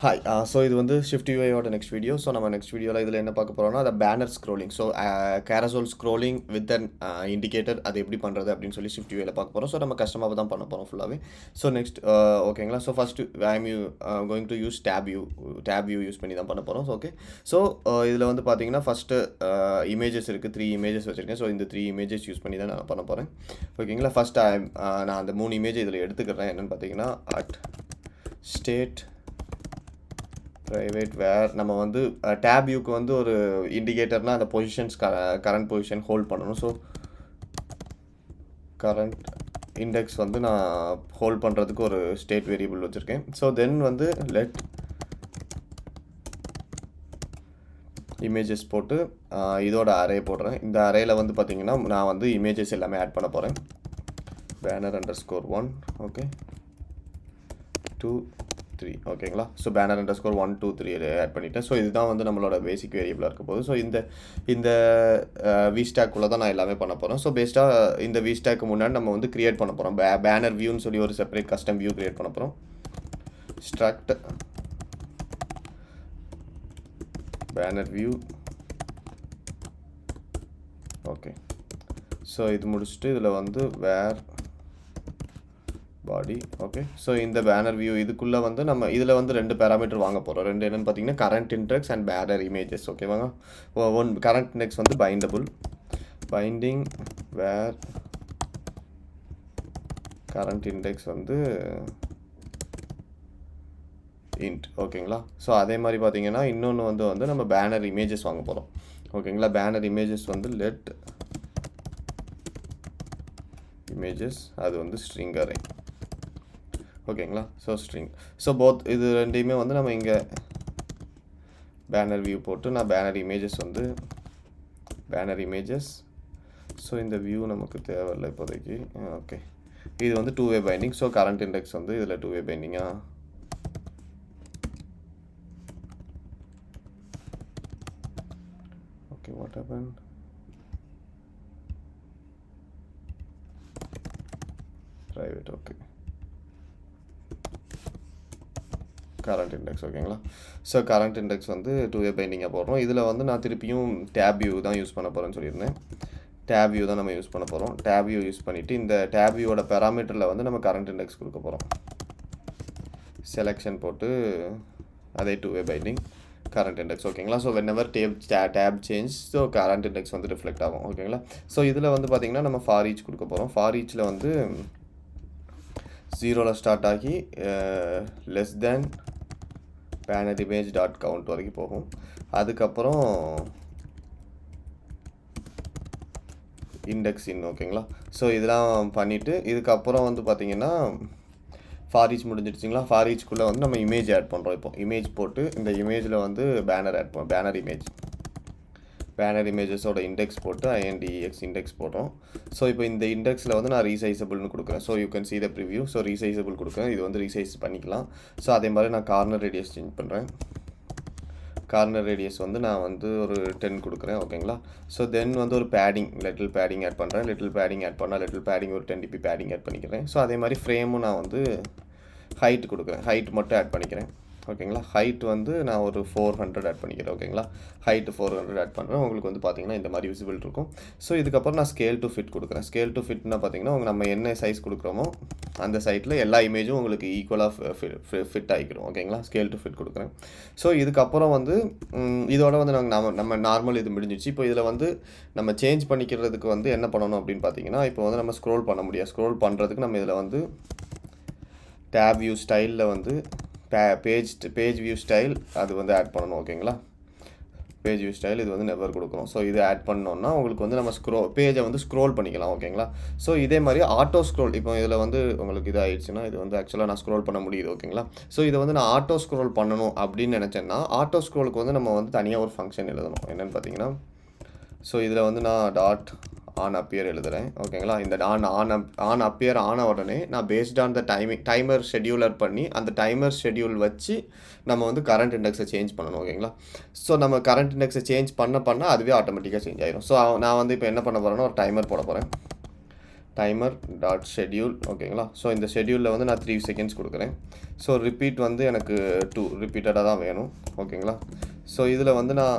Hi so இது வந்து SwiftUI next video. So நம்ம நெக்ஸ்ட் வீடியோவில் இதில் என்ன பார்க்க போகிறோம்னா அந்த banner scrolling. So carousel scrolling with an indicator அது எப்படி பண்ணுறது அப்படின்னு சொல்லி SwiftUIயில் பார்க்க போகிறோம். ஸோ நம்ம கஸ்டமாக தான் பண்ண போகிறோம் ஃபுல்லாகவே. ஸோ நெக்ஸ்ட் ஓகேங்களா. So first going to use TabView use பண்ணி தான் பண்ண போகிறோம். So okay. ஸோ இதில் வந்து பார்த்தீங்கன்னா ஃபஸ்ட்டு இமேஜஸ் இருக்குது, 3 இமேஜஸ் வச்சுருக்கேன். ஸோ இந்த 3 இமேஜஸ் யூஸ் பண்ணி தான் நான் பண்ண போகிறேன். ஓகேங்களா. ஃபஸ்ட்டு நான் அந்த 3 இமேஜ் இதில் எடுத்துக்கிறேன். என்னென்னு பார்த்தீங்கன்னா ஸ்டேட் ப்ரைவேட் வேர் நம்ம வந்து TabViewக்கு வந்து ஒரு இண்டிகேட்டர்னால் அந்த பொசிஷன்ஸ் கரண்ட் பொசிஷன் ஹோல்ட் பண்ணணும். ஸோ கரண்ட் இண்டெக்ஸ் வந்து நான் ஹோல்ட் பண்ணுறதுக்கு ஒரு ஸ்டேட் வேரியபிள் வச்சுருக்கேன். ஸோ தென் வந்து லெட் இமேஜஸ் போட்டு இதோட அரே போடுறேன். இந்த அரேயில் வந்து பார்த்திங்கன்னா நான் வந்து இமேஜஸ் எல்லாமே ஆட் பண்ண போகிறேன். banner_1 ஓகே 2 3 ஓகேங்களா. ஸோ banner_1 2 3 ஆட் பண்ணிவிட்டேன். ஸோ இதுதான் வந்து நம்மளோட பேசிக் வேரியபிளாக இருக்க போகுது. ஸோ இந்த விஸ்டாக்குள்ளே தான் நான் எல்லாமே பண்ண போகிறேன். ஸோ பேஸ்ட்டாக இந்த விஸ்டாக்கு முன்னாடி நம்ம வந்து க்ரியேட் பண்ண போகிறோம். பேனர் வியூன்னு சொல்லி ஒரு செப்பரேட் கஸ்டம் வியூ க்ரியேட் பண்ண போகிறோம். Struct banner view okay. So இது முடிச்சுட்டு இதில் வந்து வேர் பாடி ஓகே. ஸோ இந்த பேனர் வியூ இதுக்குள்ளே வந்து நம்ம இதில் வந்து 2 பேராமீட்டர் வாங்க போகிறோம். என்னென்னு பார்த்தீங்கன்னா current index and banner images ஓகேவாங்க. கரண்ட் இண்டெக்ஸ் வந்து பைண்டிங் வேர் கரண்ட் இண்டெக்ஸ் வந்து இன்ட் ஓகேங்களா. ஸோ அதே மாதிரி பார்த்தீங்கன்னா இன்னொன்று வந்து நம்ம பேனர் இமேஜஸ் வாங்க போகிறோம் ஓகேங்களா. பேனர் இமேஜஸ் வந்து லெட் இமேஜஸ் அது வந்து ஸ்ட்ரிங் அரே ஓகேங்களா. ஸோ ஸ்ட்ரிங் ஸோ போத் இது ரெண்டையுமே வந்து நம்ம இங்கே பேனர் வியூ போட்டு நான் பேனர் இமேஜஸ் ஸோ இந்த வியூ நமக்கு தேவையில்லை இப்போதைக்கு ஓகே. இது வந்து 2-way binding. So current index வந்து இதில் 2-way பைண்டிங்கா okay. What happen private okay current index ஓகேங்களா. ஸோ கரண்ட் இண்டெக்ஸ் வந்து 2-way பைண்டிங்காக போடுறோம். இதில் வந்து நான் திருப்பியும் TabView தான் யூஸ் பண்ண போகிறேன்னு சொல்லியிருந்தேன். TabView தான் நம்ம யூஸ் பண்ண போகிறோம். TabView யூஸ் பண்ணிவிட்டு இந்த TabViewவோட பேராமீட்டரில் வந்து நம்ம கரண்ட் இண்டெக்ஸ் கொடுக்க போகிறோம். செலெக்ஷன் போட்டு அதே 2-way பைண்டிங் கரண்ட் இண்டெக்ஸ் ஓகேங்களா. So whenever tab change so current index வந்து ரிஃப்ளெக்ட் ஆகும் ஓகேங்களா. ஸோ இதில் வந்து பார்த்திங்கன்னா நம்ம ஃபார் ஈச் கொடுக்க போகிறோம். ஃபார் ஈச்சில் வந்து 0ல் ஸ்டார்ட் ஆகி less than banner image dot count வரைக்கும் போகும். அதுக்கப்புறம் இண்டெக்ஸ் இன் ஓகேங்களா. ஸோ இதெல்லாம் பண்ணிவிட்டு இதுக்கப்புறம் வந்து பார்த்திங்கன்னா ஃபார் ஈச் முடிஞ்சிடுச்சிங்களா. ஃபார் ஈச்க்குள்ளே வந்து நம்ம இமேஜ் ஆட் பண்ணுறோம். இப்போ இமேஜ் போட்டு இந்த இமேஜில் வந்து பேனர் ஆட் பண்ணுறோம். பேனர் இமேஜஸோட இண்டெக்ஸ் போட்டு INDEX இண்டெக்ஸ் போடுறோம். ஸோ இப்போ இந்த இண்டெக்ஸில் வந்து நான் ரீசைசபிள்னு கொடுக்குறேன். So you can see the preview. So resizable கொடுக்குறேன். இது வந்து ரீசைஸ் பண்ணிக்கலாம். ஸோ அதே மாதிரி நான் கார்னர் ரேடியஸ் சேஞ்ச் பண்ணுறேன். கார்னர் ரேடியஸ் வந்து நான் வந்து ஒரு 10 கொடுக்குறேன் ஓகேங்களா. ஸோ தென் வந்து ஒரு லிட்டில் பேடிங் ஆட் பண்ணுறேன். லிட்டில் பேடிங் ஒரு 10 dp பேடிங் ஆட் பண்ணிக்கிறேன். ஸோ அதே மாதிரி ஃப்ரேமும் நான் வந்து ஹைட் கொடுக்குறேன். ஹைட் மட்டும் ஆட் பண்ணிக்கிறேன் ஓகேங்களா. ஹைட் வந்து நான் ஒரு 400 ஆட் பண்ணிக்கிறேன் ஓகேங்களா. ஹைட்டு 400 ஆட் பண்ணுறேன். உங்களுக்கு வந்து பார்த்திங்கன்னா இந்த மாதிரி விசிபிள் இருக்கும். ஸோ இதுக்கப்புறம் நான் ஸ்கேல் டு ஃபிட் கொடுக்குறேன். ஸ்கேல் டு ஃபிட்னா பார்த்திங்கன்னா நம்ம என்ன சைஸ் கொடுக்குறோமோ அந்த சைட்டில் எல்லா இமேஜும் உங்களுக்கு ஈக்குவலாக ஃபிட் ஆகிக்கிறோம் ஓகேங்களா. ஸ்கேல் டு ஃபிட் கொடுக்குறேன். ஸோ இதுக்கப்புறம் வந்து இதோட வந்து நம்ம நார்மல் இது முடிஞ்சிச்சு. இப்போ இதில் வந்து நம்ம சேஞ்ச் பண்ணிக்கிறதுக்கு வந்து என்ன பண்ணணும் அப்படின்னு பார்த்தீங்கன்னா இப்போ வந்து நம்ம ஸ்க்ரோல் பண்ண முடியாது. ஸ்க்ரோல் பண்ணுறதுக்கு நம்ம இதில் வந்து TabView ஸ்டைலில் வந்து பேஜ் வியூ ஸ்டைல் அது வந்து ஆட் பண்ணணும் ஓகேங்களா. பேஜ் வியூ ஸ்டைல் இது வந்து நெவர் கொடுக்குறோம். ஸோ இது ஆட் பண்ணோன்னா உங்களுக்கு வந்து நம்ம பேஜை வந்து ஸ்க்ரோல் பண்ணிக்கலாம் ஓகேங்களா. ஸோ இதே மாதிரி ஆட்டோ ஸ்க்ரோல் இப்போ இதில் வந்து உங்களுக்கு இது ஆயிடுச்சுன்னா இது வந்து ஆக்சுவலாக நான் ஸ்க்ரோல் பண்ண முடியுது ஓகேங்களா. ஸோ இதை வந்து நான் ஆட்டோ ஸ்க்ரோல் பண்ணணும் அப்படின்னு நினச்சேன்னா ஆட்டோ ஸ்க்ரோலுக்கு வந்து நம்ம வந்து தனியாக ஒரு ஃபங்க்ஷன் எழுதணும். என்னென்னு பார்த்தீங்கன்னா ஸோ இதில் வந்து நான் டாட் ஆன் அப்பியர் எழுதுகிறேன் ஓகேங்களா. இந்த ஆன் அப்பியர் ஆன உடனே நான் based on the timer scheduler பண்ணி அந்த டைமர் ஷெடியூல் வச்சு நம்ம வந்து கரண்ட் இண்டெக்ஸை சேஞ்ச் பண்ணணும் ஓகேங்களா. ஸோ நம்ம கரண்ட் இண்டெக்ஸை சேஞ்ச் பண்ண அதுவே ஆட்டோமேட்டிக்காக சேஞ்ச் ஆயிடும். ஸோ நான் வந்து இப்போ என்ன பண்ண போகிறேன்னா ஒரு டைமர் போட போகிறேன். டைமர் டாட் ஷெட்யூல் ஓகேங்களா. ஸோ இந்த ஷெட்யூலில் வந்து நான் 3 செகண்ட்ஸ் கொடுக்குறேன். ஸோ ரிப்பீட் வந்து எனக்கு 2 ரிப்பீட்டடாக தான் வேணும் ஓகேங்களா. ஸோ இதில் வந்து நான்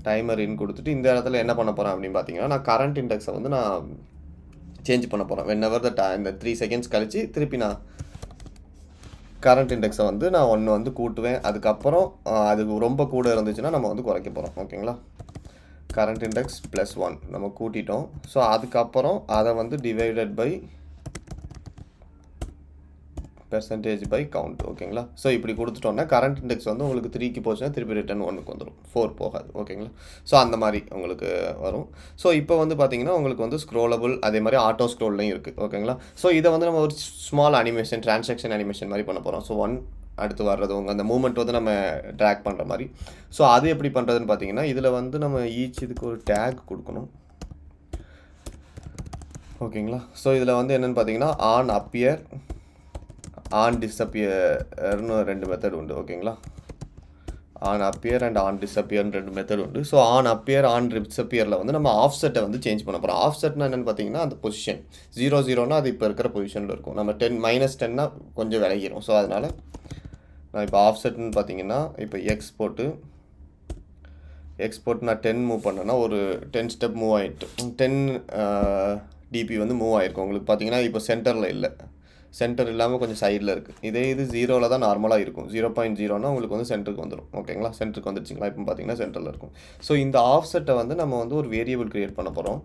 டைமர் இன் கொடுத்துட்டு இந்த இடத்துல என்ன பண்ண போகிறேன் அப்படின்னு பார்த்தீங்கன்னா, நான் கரண்ட் இண்டெக்ஸை வந்து நான் சேஞ்ச் பண்ண போகிறேன். whenever இந்த 3 செகண்ட்ஸ் கழிச்சு திருப்பி நான் கரண்ட் இண்டெக்ஸை வந்து நான் ஒன்று வந்து கூட்டுவேன். அதுக்கப்புறம் அது ரொம்ப கூட இருந்துச்சுன்னா நம்ம வந்து குறைக்க போகிறோம் ஓகேங்களா. கரண்ட் இண்டெக்ஸ் +1 நம்ம கூட்டிட்டோம். ஸோ அதுக்கப்புறம் அதை வந்து divided by percentage by count ஓகேங்களா. ஸோ இப்படி கொடுத்துட்டோன்னா கரண்ட் இண்டெக்ஸ் வந்து உங்களுக்கு 3க்கு போச்சுன்னா திருப்பி ரிட்டர்ன் 1க்கு வந்துடும், 4 போகாது ஓகேங்களா. ஸோ அந்த மாதிரி உங்களுக்கு வரும். ஸோ இப்போ வந்து பார்த்தீங்கன்னா உங்களுக்கு வந்து ஸ்க்ரோலபிள் அதே மாதிரி ஆட்டோ ஸ்க்ரோல்லையும் இருக்குது ஓகேங்களா. ஸோ இதை வந்து நம்ம ஒரு ஸ்மால் அனிமேஷன் டிரான்சாக்ஷன் அனிமேஷன் மாதிரி பண்ண போகிறோம். ஸோ அடுத்து வர்றது உங்கள் அந்த மூமெண்ட் வந்து நம்ம ட்ராக் பண்ணுற மாதிரி. ஸோ அது எப்படி பண்ணுறதுன்னு பார்த்தீங்கன்னா, இதில் வந்து நம்ம இதுக்கு ஒரு டேக் கொடுக்கணும் ஓகேங்களா. ஸோ இதில் வந்து என்னென்னு பார்த்தீங்கன்னா ஆன் அப்பியர் ஆன் டிஸப்பியர்னு 2 மெத்தட் உண்டு ஓகேங்களா. ஆன் அப்பியர் அண்ட் ஆன் டிஸப்பியர்னு 2 மெத்தட் உண்டு. ஸோ ஆன் அப்பியர் ஆன் டிஸப்பியரில் வந்து நம்ம ஆஃப்செட்டை வந்து சேஞ்ச் பண்ண போகிறோம். ஆஃப்செட்னா என்னென்னு பார்த்தீங்கன்னா அந்த பொசிஷன் 0 அது இப்போ இருக்கிற பொசிஷனில் இருக்கும். நம்ம -10னா கொஞ்சம் விலகிடும். ஸோ அதனால் நான் இப்போ ஆஃப்செட்னு பார்த்தீங்கன்னா இப்போ எக்ஸ் போட்டு நான் 10 மூவ் பண்ணேன்னா ஒரு 10 ஸ்டெப் மூவ் ஆகிட்டு 10 டிபி வந்து மூவ் ஆகிருக்கும். உங்களுக்கு பார்த்தீங்கன்னா இப்போ சென்டரில் இல்லை, சென்டர் இல்லாமல் கொஞ்சம் சைடில் இருக்குது. இதே இது 0ல் தான் நார்மலாக இருக்கும். 0.0னா உங்களுக்கு வந்து சென்டருக்கு வந்துடும் ஓகேங்களா. சென்டருக்கு வந்துடுச்சிங்களா இப்போ பார்த்தீங்கன்னா சென்டரில் இருக்கும். ஸோ இந்த ஆஃப்செட்டை வந்து நம்ம வந்து ஒரு வேரியபிள் க்ரியேட் பண்ண போகிறோம்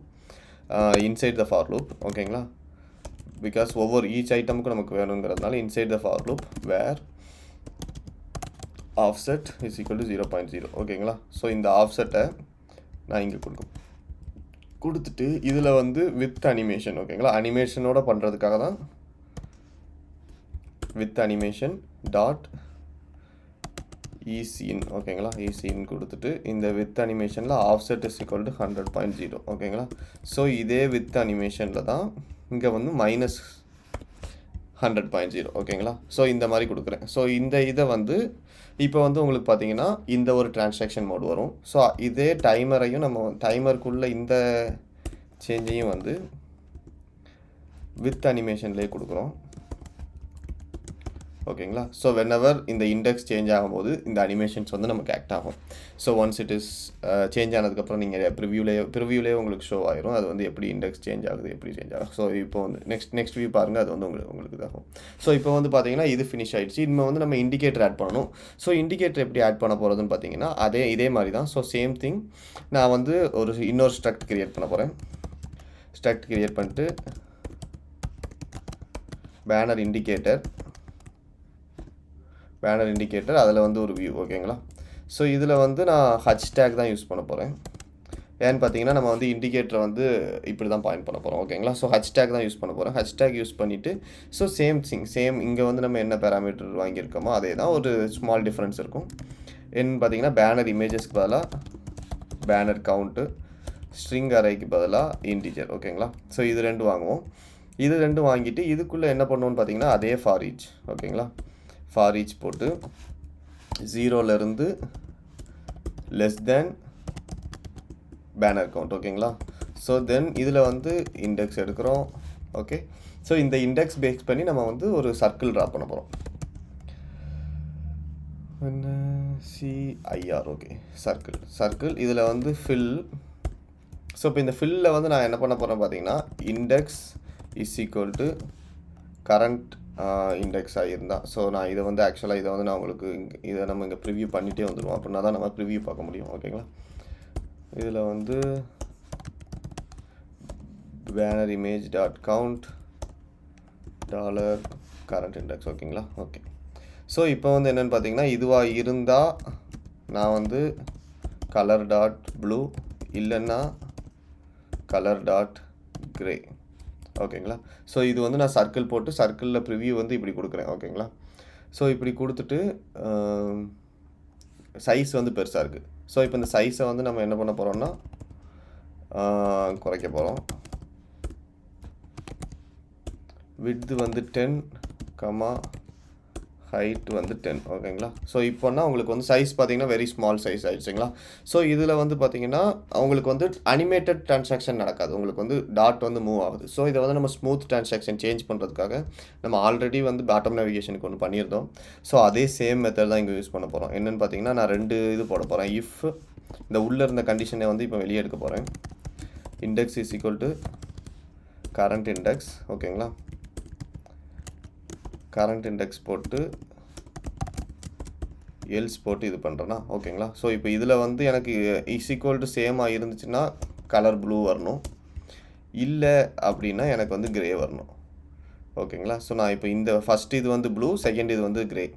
இன்சைட் த ஃபார் லூப் ஓகேங்களா. பிகாஸ் ஒவ்வொரு ஈச் ஐட்டமுக்கும் நமக்கு வேணுங்கிறதுனால inside the for loop var offset is equal to 0.0 ஓகேங்களா. ஸோ இந்த ஆஃப்செட்டை நான் இங்கே கொடுத்துட்டு இதில் வந்து வித் அனிமேஷன் ஓகேங்களா. அனிமேஷனோட பண்ணுறதுக்காக தான் வித் அனிமேஷன் டாட் ஈசின் ஓகேங்களா. ஈசின் கொடுத்துட்டு இந்த வித் அனிமேஷனில் ஆஃப்செட் இஸ் ஈக்குவல் டு 100.0 ஓகேங்களா. ஸோ இதே வித் அனிமேஷனில் தான் இங்கே வந்து -100.0 ஓகேங்களா. ஸோ இந்த மாதிரி கொடுக்குறேன். ஸோ இந்த இதை வந்து இப்போ வந்து உங்களுக்கு பார்த்தீங்கன்னா இந்த ஒரு டிரான்சாக்ஷன் மோட் வரும். ஸோ இதே டைமரையும் நம்ம டைமருக்குள்ளே இந்த சேஞ்சையும் வந்து வித் அனிமேஷன்லேயே கொடுக்குறோம் ஓகேங்களா. ஸோ வென்எவர் இந்த இண்டெக்ஸ் சேஞ்ச் ஆகும்போது இந்த அனிமேஷன்ஸ் வந்து நமக்கு ஆக்ட் ஆகும். So once it is change ஆனதுக்கப்புறம் நீங்கள் ப்ரிவியூலேயே உங்களுக்கு ஷோ ஆயிரும். அது வந்து எப்படி இண்டெக்ஸ் சேஞ்ச் ஆகுது, எப்படி சேஞ்ச் ஆகும். ஸோ இப்போ வந்து நெக்ஸ்ட் வியூ பாருங்கள், அது வந்து உங்களுக்கு இதாகும். ஸோ இப்போ வந்து பார்த்தீங்கன்னா இது ஃபினிஷ் ஆகிடுச்சு. இனிமேல் வந்து நம்ம இண்டிகேட்டர் ஆட் பண்ணணும். ஸோ இண்டிகேட்டர் எப்படி ஆட் பண்ண போகிறதுன்னு பார்த்தீங்கன்னா இதே மாதிரி தான். ஸோ சேம் திங் நான் வந்து இன்னொரு ஸ்ட்ரக்ட் கிரியேட் பண்ண போகிறேன். ஸ்ட்ரக்ட் கிரியேட் பண்ணிட்டு பேனர் இண்டிகேட்டர் அதில் வந்து ஒரு வியூ ஓகேங்களா. ஸோ இதில் வந்து நான் ஹேஷ்டேக் தான் யூஸ் பண்ண போகிறேன். ஏன்னு பார்த்தீங்கன்னா நம்ம வந்து இண்டிகேட்டரை வந்து இப்படி தான் பாயிண்ட் பண்ண போகிறோம் ஓகேங்களா. ஸோ ஹேஷ்டேக் தான் யூஸ் பண்ண போகிறோம். ஹேஷ்டேக் யூஸ் பண்ணிவிட்டு ஸோ சேம் இங்கே வந்து நம்ம என்ன பேராமீட்டர் வாங்கியிருக்கோமோ அதே தான், ஒரு ஸ்மால் டிஃப்ரென்ஸ் இருக்கும். என்னன்னு பார்த்தீங்கன்னா பேனர் இமேஜஸ்க்கு பதிலாக பேனர் கவுண்ட்டு, ஸ்ட்ரிங் அரேக்கு பதிலாக இன்டிஜர் ஓகேங்களா. ஸோ இது 2 வாங்குவோம். இது 2 வாங்கிட்டு இதுக்குள்ளே என்ன பண்ணுவோன்னு பார்த்தீங்கன்னா அதே ஃபார் ஈச் ஓகேங்களா. ஃபார் ஈச் போட்டு 0லேருந்து லெஸ் தேன் பேனர் கவுண்ட் ஓகேங்களா. ஸோ தென் இதில் வந்து இண்டெக்ஸ் எடுக்கிறோம் ஓகே. ஸோ இந்த இண்டெக்ஸ் பேஸ் பண்ணி நம்ம வந்து ஒரு சர்க்கிள் ட்ரா பண்ண போகிறோம். CIR okay. சர்க்கிள் இதில் வந்து ஃபில். ஸோ இப்போ இந்த ஃபில்லில் வந்து நான் என்ன பண்ண போகிறேன் பார்த்தீங்கன்னா index is equal to current index ஆகியிருந்தான். ஸோ நான் இதை வந்து ஆக்சுவலாக இதை வந்து நான் உங்களுக்கு இதை நம்ம இங்கே ப்ரிவியூ பண்ணிகிட்டே வந்துடுவோம். அப்படின்னா தான் நம்ம ப்ரிவியூ பார்க்க முடியும் ஓகேங்களா. இதில் வந்து banner image dot count $current index ஓகேங்களா. ஓகே. ஸோ இப்போ வந்து என்னென்னு பார்த்தீங்கன்னா இதுவாக இருந்தால் நான் வந்து கலர் டாட் ப்ளூ இல்லைன்னா கலர் டாட் கிரே ஓகேங்களா. ஸோ இது வந்து நான் சர்க்கிள் போட்டு சர்க்கிளில் ப்ரிவியூ வந்து இப்படி கொடுக்குறேன் ஓகேங்களா. ஸோ இப்படி கொடுத்துட்டு சைஸ் வந்து பெருசாக இருக்குது. ஸோ இப்போ இந்த சைஸை வந்து நம்ம என்ன பண்ண போகிறோம்னா குறைக்க போகிறோம். விட்த் வந்து 10, ஹைட் வந்து 10 ஓகேங்களா. ஸோ இப்போனா உங்களுக்கு வந்து சைஸ் பார்த்தீங்கன்னா வெரி ஸ்மால் சைஸ் ஆயிடுச்சுங்களா. ஸோ இதில் வந்து பார்த்தீங்கன்னா உங்களுக்கு வந்து அனிமேட்டட் ட்ரான்சாக்ஷன் நடக்காது, உங்களுக்கு வந்து டாட் வந்து மூவ் ஆகுது. ஸோ இதை வந்து நம்ம ஸ்மூத் ட்ரான்சாக்ஷன் சேஞ்ச் பண்ணுறதுக்காக நம்ம ஆல்ரெடி வந்து பாட்டம் நேவிகேஷனுக்கு ஒன்று பண்ணியிருந்தோம். ஸோ அதே சேம் மெத்தட் தான் இங்கே யூஸ் பண்ண போகிறோம். என்னென்னு பார்த்தீங்கன்னா நான் 2 இது போட போகிறேன். இஃப் இந்த உள்ளே இருந்த கண்டிஷனை வந்து இப்போ வெளியே எடுக்க போகிறேன். Index is equal to current index ஓகேங்களா. கரண்ட் இண்டெக்ஸ் போட்டு எல்ஸ் போட்டு இது பண்ணுறேன்னா ஓகேங்களா. ஸோ இப்போ இதில் வந்து எனக்கு இஸ் ஈக்குவல் டு சேமாக இருந்துச்சுன்னா கலர் ப்ளூ வரணும், இல்லை அப்படின்னா எனக்கு வந்து கிரே வரணும் ஓகேங்களா. ஸோ நான் இப்போ இந்த ஃபஸ்ட் இது வந்து ப்ளூ, செகண்ட் இது வந்து கிரே.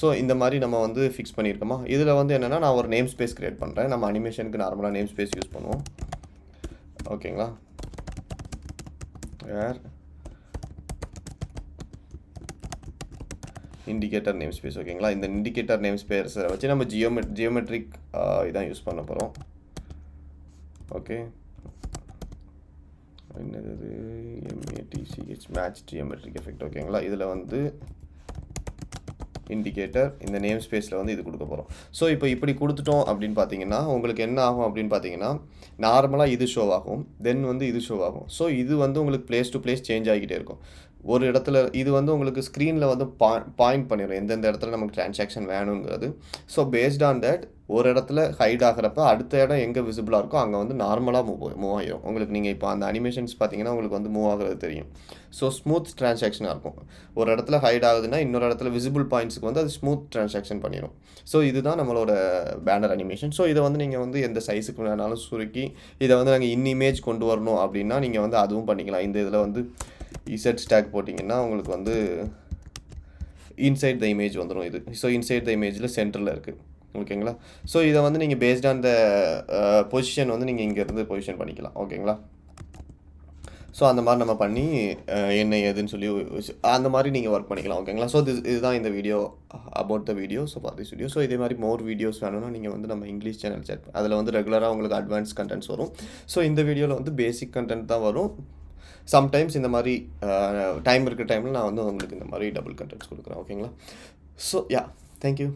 ஸோ இந்த மாதிரி நம்ம வந்து ஃபிக்ஸ் பண்ணியிருக்கோமா. இதில் வந்து என்னென்னா நான் ஒரு நேம் ஸ்பேஸ் க்ரியேட் பண்ணுறேன். நம்ம அனிமேஷனுக்கு நார்மலாக நேம் ஸ்பேஸ் யூஸ் பண்ணுவோம் ஓகேங்களா. வேர் இண்டிகேட்டர் நேம் ஸ்பேஸ் ஓகேங்களா. இந்த இண்டிகேட்டர் நேம் ஸ்பேஸை வச்சு நம்ம ஜியோமெட்ரிக் இதான் யூஸ் பண்ண போகிறோம். ஓகே, என்னது MATCH மேட்ச் ஜியோமெட்ரிக் எஃபெக்ட் ஓகேங்களா. இதில் வந்து இண்டிகேட்டர் இந்த நேம் ஸ்பேஸில் வந்து இது கொடுக்க போகிறோம். ஸோ இப்போ இப்படி கொடுத்துட்டோம் அப்படின்னு பார்த்தீங்கன்னா உங்களுக்கு என்ன ஆகும் அப்படின்னு பார்த்தீங்கன்னா நார்மலாக இது ஷோ ஆகும், தென் வந்து இது ஷோ ஆகும். ஸோ இது வந்து உங்களுக்கு பிளேஸ் டு பிளேஸ் சேஞ்ச் ஆகிக்கிட்டே இருக்கும். ஒரு இடத்துல இது வந்து உங்களுக்கு ஸ்க்ரீனில் வந்து பாயிண்ட் பண்ணிடும் எந்தெந்த இடத்துல நமக்கு ட்ரான்சாக்ஷன் வேணுங்கிறது. ஸோ பேஸ்ட் ஆன் தட் ஒரு இடத்துல ஹைட் ஆகிறப்ப அடுத்த இடம் எங்கே விசிபிளாக இருக்கோ அங்கே வந்து நார்மலாக மூவ் ஆகிடும். உங்களுக்கு நீங்கள் இப்போ அந்த அனிமேஷன்ஸ் பார்த்தீங்கன்னா உங்களுக்கு வந்து மூவ் ஆகிறது தெரியும். ஸோ ஸ்மூத் ட்ரான்சாக்ஷனாக இருக்கும். ஒரு இடத்துல ஹைட் ஆகுதுன்னா இன்னொரு இடத்துல விசிபிள் பாயிண்ட்ஸுக்கு வந்து அது ஸ்மூத் ட்ரான்சாக்ஷன் பண்ணிடும். ஸோ இதுதான் நம்மளோட பேனர் அனிமேஷன். ஸோ இதை வந்து நீங்கள் வந்து எந்த சைஸுக்கு வேணாலும் சுருக்கி இதை வந்து நாங்கள் இமேஜ் கொண்டு வரணும் அப்படின்னா நீங்கள் வந்து அதுவும் பண்ணிக்கலாம். இந்த இதில் வந்து இசட் ஸ்டாக் போட்டிங்கன்னா உங்களுக்கு வந்து இன்சைட் த இமேஜ் வந்துடும் இது. ஸோ இன்சைட் த இமேஜில் சென்டரில் இருக்குது ஓகேங்களா. ஸோ இதை வந்து நீங்கள் பேஸ்ட் ஆன் த பொசிஷன் வந்து நீங்கள் இங்கேருந்து பொசிஷன் பண்ணிக்கலாம் ஓகேங்களா. ஸோ அந்த மாதிரி நம்ம பண்ணி என்ன ஏதுன்னு சொல்லி அந்த மாதிரி நீங்கள் ஒர்க் பண்ணிக்கலாம் ஓகேங்களா. ஸோ இதுதான் இந்த video about the video. So for this video. So இதே மாதிரி மோர் வீடியோஸ் வேணும்னா நீங்கள் வந்து நம்ம இங்கிலீஷ் சேனல் செக் அதில் வந்து ரெகுலராக உங்களுக்கு அட்வான்ஸ் கண்டென்ட்ஸ் வரும். ஸோ இந்த வீடியோவில் வந்து பேசிக் கண்டென்ட் தான் வரும். சம்டைம்ஸ் இந்த மாதிரி டைம் இருக்கிற டைமில் நான் வந்து உங்களுக்கு இந்த மாதிரி டபுள் கண்டென்ட்ஸ் கொடுக்குறேன் ஓகேங்களா. So yeah, thank you.